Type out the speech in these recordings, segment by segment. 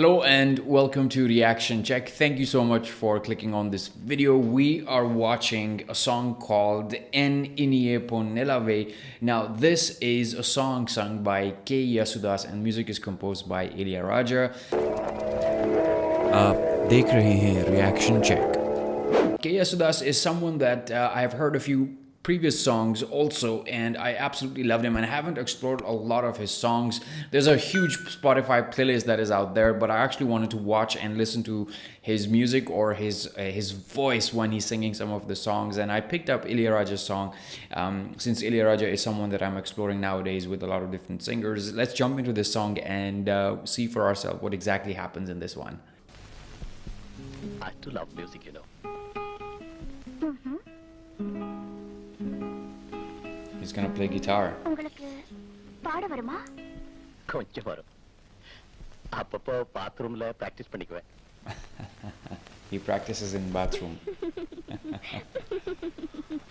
Hello and welcome to Reaction Check. Thank you so much for clicking on this video. We are watching a song called En Iniye Ponnelave. Now, this is a song sung by K. Yasudas and music is composed by Ilaiyaraaja. आप देख रहे हैं Reaction Check. K. Yasudas is someone that I have heard a few previous songs also, and I absolutely loved him, and I haven't explored a lot of his songs. There's a huge Spotify playlist that is out there, but I actually wanted to watch and listen to his music or his voice when he's singing some of the songs, and I picked up Ilaiyaraaja's song. Since Ilaiyaraaja is someone that I'm exploring nowadays with a lot of different singers, let's jump into this song and see for ourselves what exactly happens in this one. I too love music, you know. He's gonna play guitar. உங்களுக்கு பாட வருமா? கொஞ்சம் வரும். அப்பப்போ பாத்ரூம்ல practice பண்ணிக்குவேன். He practices in bathroom.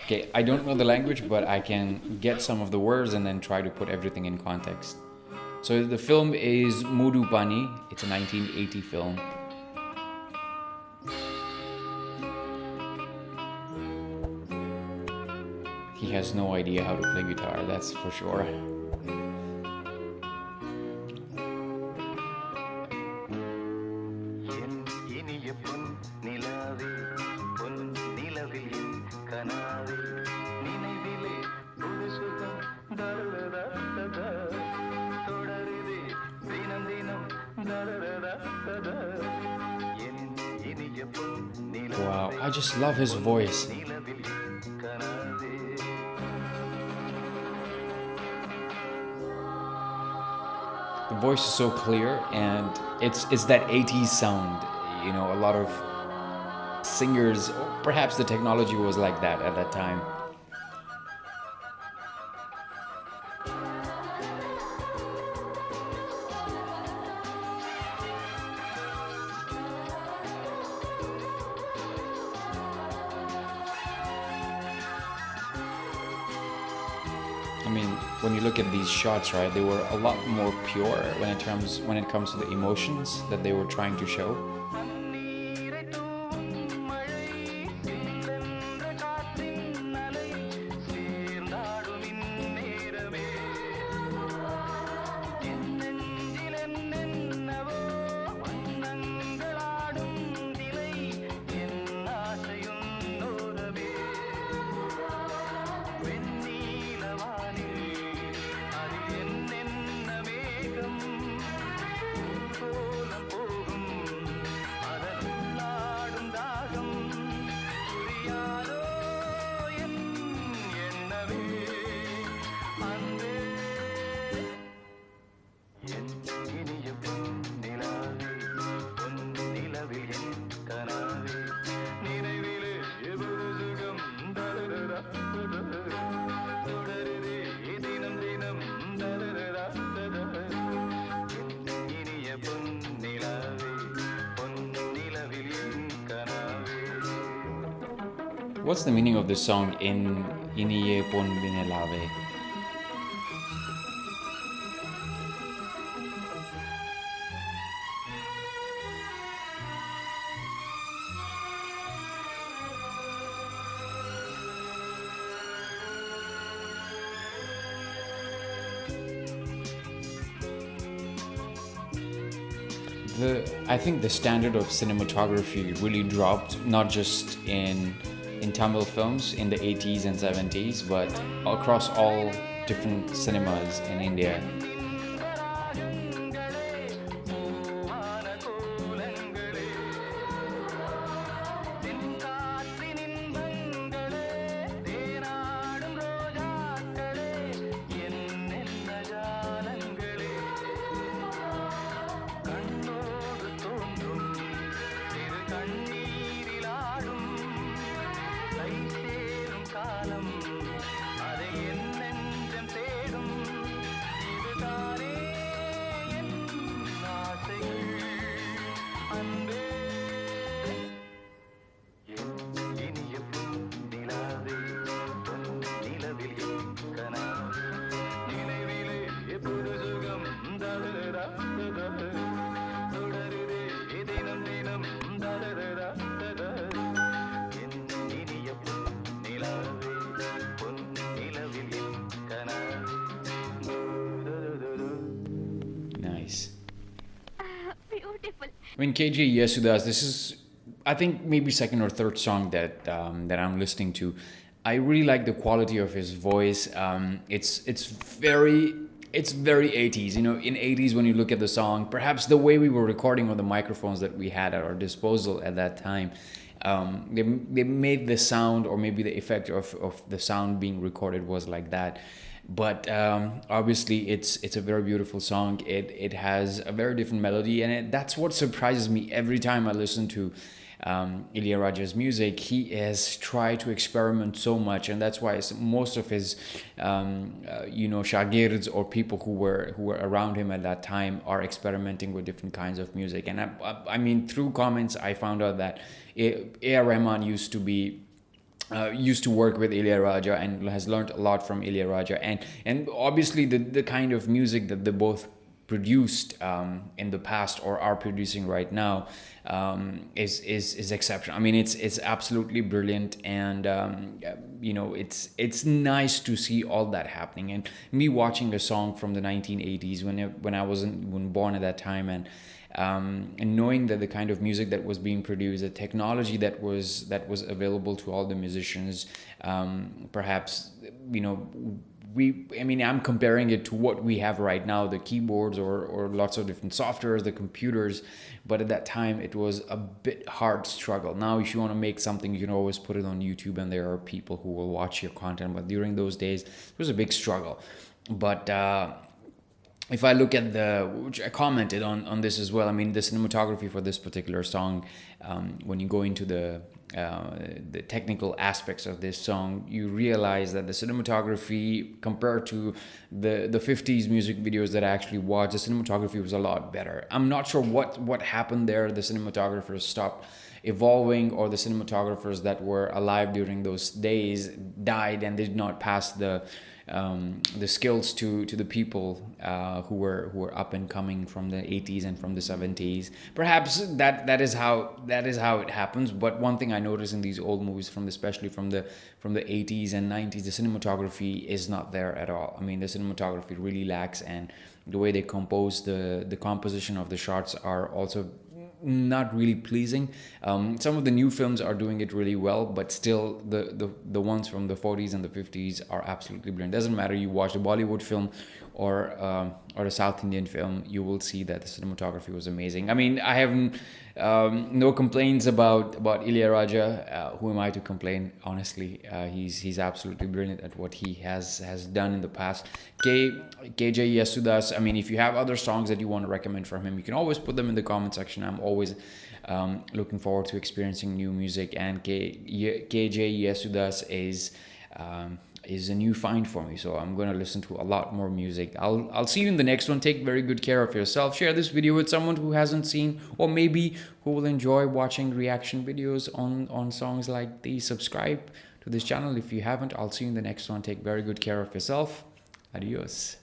Okay, I don't know the language, but I can get some of the words and then try to put everything in context. So the film is Mudu Pani. It's a 1980 film. He has no idea how to play guitar, that's for sure. Wow, I just love his voice. The voice is so clear, and it's that 80s sound. You know, a lot of singers, perhaps the technology was like that at that time. I mean, when you look at these shots, right, they were a lot more pure when it comes to the emotions that they were trying to show. What's the meaning of this song, En Iniye Ponnelave? I think the standard of cinematography really dropped, not just in Tamil films in the 80s and 70s, but across all different cinemas in India. Beautiful. I mean, KJ Yesudas, this is, I think, maybe second or third song that I'm listening to. I really like the quality of his voice. It's very very 80s. You know, in 80s when you look at the song, perhaps the way we were recording on the microphones that we had at our disposal at that time, they made the sound, or maybe the effect of the sound being recorded was like that. But obviously it's a very beautiful song. It has a very different melody, and that's what surprises me every time I listen to Ilaiyaraaja's music. He has tried to experiment so much, and that's why most of his shagirds, or people who were around him at that time, are experimenting with different kinds of music. And I mean, through comments I found out that A.R. Rahman used to work with Ilaiyaraaja and has learned a lot from Ilaiyaraaja, and obviously the kind of music that they both produced in the past or are producing right now is exceptional. I mean, it's absolutely brilliant, and it's nice to see all that happening. And me watching a song from the 1980s when I wasn't even born at that time, and knowing that the kind of music that was being produced, the technology that was available to all the musicians, perhaps, I'm comparing it to what we have right now, the keyboards or lots of different softwares, the computers. But at that time, it was a bit hard struggle. Now, if you want to make something, you can always put it on YouTube, and there are people who will watch your content. But during those days, it was a big struggle. But if I look at which I commented on this as well, I mean, the cinematography for this particular song, when you go into the technical aspects of this song, you realize that the cinematography, compared to the 50s music videos that I actually watched, the cinematography was a lot better. I'm not sure what happened there. The cinematographers stopped evolving, or the cinematographers that were alive during those days died and did not pass the skills to the people who were up and coming from the 80s and from the 70s. Perhaps that is how it happens. But one thing I noticed in these old movies, especially from the 80s and 90s, the cinematography is not there at all. I mean, the cinematography really lacks, and the way they compose the composition of the shots are also not really pleasing. Some of the new films are doing it really well, but still the ones from the 40s and the 50s are absolutely brilliant. Doesn't matter you watch a Bollywood film or a South Indian film, you will see that the cinematography was amazing. I mean, I have no complaints about Ilaiyaraaja. Who am I to complain? Honestly, he's absolutely brilliant at what he has done in the past. KJ Yesudas, I mean, if you have other songs that you want to recommend from him, you can always put them in the comment section. I'm always looking forward to experiencing new music, and KJ Yesudas is a new find for me, so I'm going to listen to a lot more music. I'll see you in the next one. Take very good care of yourself. Share this video with someone who hasn't seen, or maybe who will enjoy watching reaction videos on songs like these. Subscribe to this channel if you haven't. I'll see you in the next one. Take very good care of yourself. Adios.